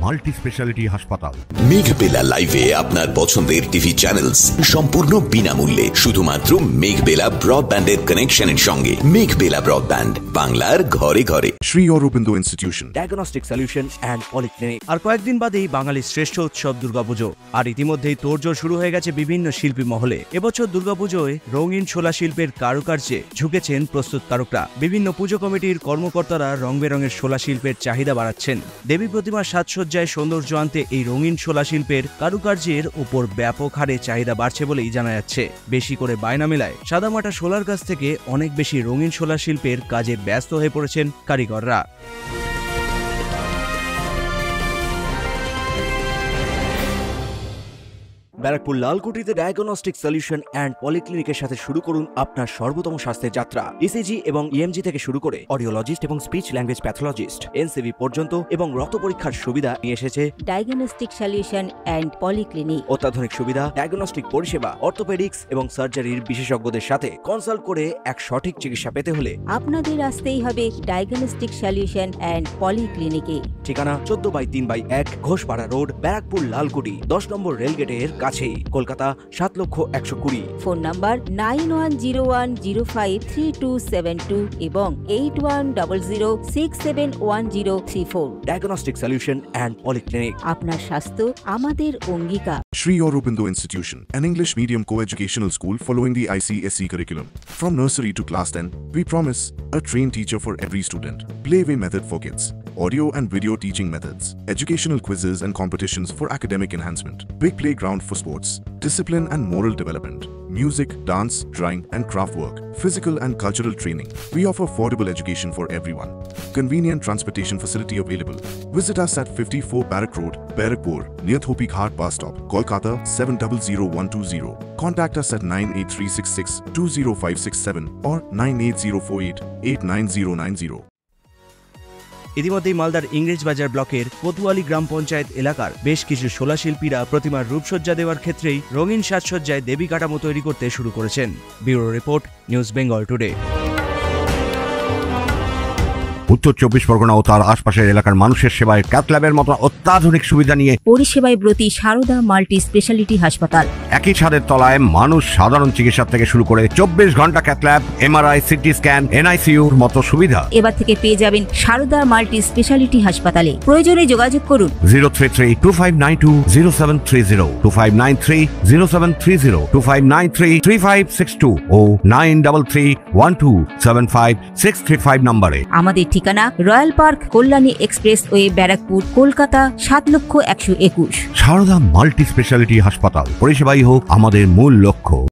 Multi speciality হাসপাতাল। মেঘবেলা লাইভে আপনার পছন্দের টিভি চ্যানেলস সম্পূর্ণ বিনামূল্যে শুধুমাত্র মেঘবেলা ব্রডব্যান্ডের কানেকশনের সঙ্গে। মেঘবেলা ব্রডব্যান্ড, বাংলার ঘরে ঘরে। Sri Aurobindo Institution, diagnostic solution and polyclinic. আর কয়েকদিন বাদেই বাঙালির শ্রেষ্ঠ উৎসব দুর্গাপুজো, আর ইতিমধ্যেই তোড়জোড় শুরু হয়ে গেছে বিভিন্ন শিল্পী মহলে। এবছর দুর্গাপুজোয় রঙিন শোলা শিল্পের কারুকার্যে ঝুঁকেছেন প্রস্তুতকারকরা। বিভিন্ন পুজো কমিটির কর্মকর্তারা রং বেরঙের শোলা শিল্পের চাহিদা বাড়াচ্ছেন। দেবী প্রতিমার সাজসজ্জায় সৌন্দর্য আনতে এই রঙিন শোলা শিল্পের কারুকার্যের উপর ব্যাপক হারে চাহিদা বাড়ছে বলেই জানা যাচ্ছে। বেশি করে বায়না মেলায় সাদামাটা শোলার কাছ থেকে অনেক বেশি রঙিন শোলা শিল্পের কাজে ব্যস্ত হয়ে পড়েছেন কারিগররা। ব্যারাকপুর লালকুটিতে ডায়াগনস্টিক সলিউশন অ্যান্ড পলিক্লিনিকের সাথে শুরু করুন আপনার সর্বোত্তম স্বাস্থ্যের যাত্রা। ইসিজি এবং ইএমজি থেকে শুরু করে অডিওলজিস্ট এবং স্পিচ ল্যাঙ্গুয়েজ প্যাথোলজিস্ট, এনসিভি পর্যন্ত এবং রক্ত পরীক্ষার সুবিধা নিয়ে এসেছে ডায়াগনস্টিক সলিউশন অ্যান্ড পলিক্লিনিক। অত্যাধুনিক সুবিধা, ডায়াগনস্টিক পরিষেবা, অর্থোপেডিক্স এবং সার্জারির বিশেষজ্ঞদের সাথে কনসাল্ট করে এক সঠিক চিকিৎসা পেতে হলে আপনাদের আসতেই হবে ডায়াগনস্টিক সলিউশন অ্যান্ড পলিক্লিনিকে। ঠিকানা 14/3/1 ঘোষপাড়া রোড, ব্যারাকপুর লালকুটি, 10 নম্বর রেলগেটের কাছেই, কলকাতা 7,120,000। ফোন নাম্বার 9101053272 এবং 8100671034। Diagnostic solution and polyclinic. আপনার স্বাস্থ্য আমাদের অঙ্গীকার। Sri Aurobindo Institution, an English medium co-educational school following the ICSE curriculum. From nursery to class 10, we promise a trained teacher for every student. Playway method for kids, audio and video teaching methods, educational quizzes and competitions for academic enhancement, big playground for sports, discipline and moral development, music, dance, drawing and craft work, physical and cultural training. We offer affordable education for everyone. Convenient transportation facility available. Visit us at 54 Barrack Road, Barakpur, near Thopi Ghat bus stop, Kolkata 700120. Contact us at 98366 20567 or 98048 89090. ইতিমধ্যেই মালদার ইংরেজবাজার ব্লকের কোতোয়ালি গ্রাম পঞ্চায়েত এলাকার বেশ কিছু শোলা শিল্পীরা প্রতিমার রূপসজ্জা দেওয়ার ক্ষেত্রেই রঙিন সাজসজ্জায় দেবী কাঠামো তৈরি করতে শুরু করেছেন। Bureau report, news Bengal today. উত্তর 24 পরগনা ও তার আশপাশের এলাকার মানুষের সেবায় ক্যাথল্যাবের মতো অত্যাধুনিক সুবিধা নিয়ে পরিষেবায় ব্রতী সারদা মাল্টি স্পেশালিটি হাসপাতাল। একই ছাদের তলায় মানুষ সাধারণ চিকিৎসা থেকে শুরু করে 24 ঘন্টা ক্যাথল্যাব, এমআরআই, সিটি স্ক্যান, এনআইসিইউর মতো সুবিধা এবার থেকে পেয়ে যাবেন সারদা মাল্টি স্পেশালিটি হাসপাতালে। প্রয়োজনে যোগাযোগ করুন 033-2592-0730, 2593-0730, 2593-3562 ও 9331275635 নম্বরে। আমাদের ঠিকানা royal park, Kalyani express way, Barrackpore, Kolkata 7,121,000। Sarada multi speciality হাসপাতাল, পরিষেবাই হোক আমাদের মূল লক্ষ্য।